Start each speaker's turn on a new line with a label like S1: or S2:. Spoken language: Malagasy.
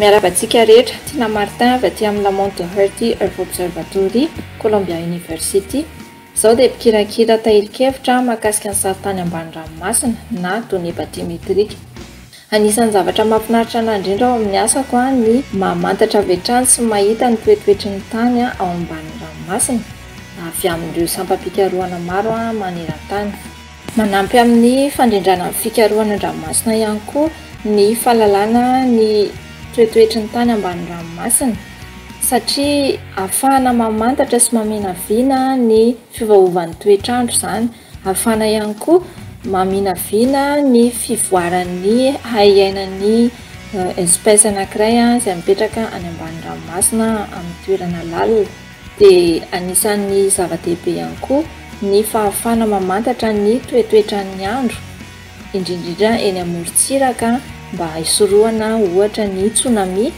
S1: Miarabantsika rehetra, Tina Martin avy aty amin'ny Lamont Doherty Earth Observatory, Columbia University. Izao dia mpikirakira tahirin-kevitra mahakasika ny saritany ambany ranomasina na données bathymétriques. Anisan'ny zavatra mahafinaritra anahy indrindra ao amin'ny asako ny mamantatra avy hatrany sy mahita ny toetoetry ny tany ao ambanin'ny ranomasina avy amin'ireo sampam-pikarohana maro maneran-tany. Manampy amin'ny fandrindrana ny fikarohana ranomasina ihany koa ny fahalalana ny toetoetry ny tany ambanin'ny ranomasina satria ahafahana mamantatra sy mamena viana ny fiovaovan'ny toetrandro izany, ahafahana ihany koa mamena viana ny fivoaran'ny haiainan'ny espèce anankiray izay mipetraka any ambanin'ny ranomasina amin'ny toerana lalina. Dia anisan'ny zava-dehibe ihany koa ny fahafahana mamantatra ny toetoetran'ny andro, indrindra eny amorontsiraka mba hisorohana ohatra ny tsunami.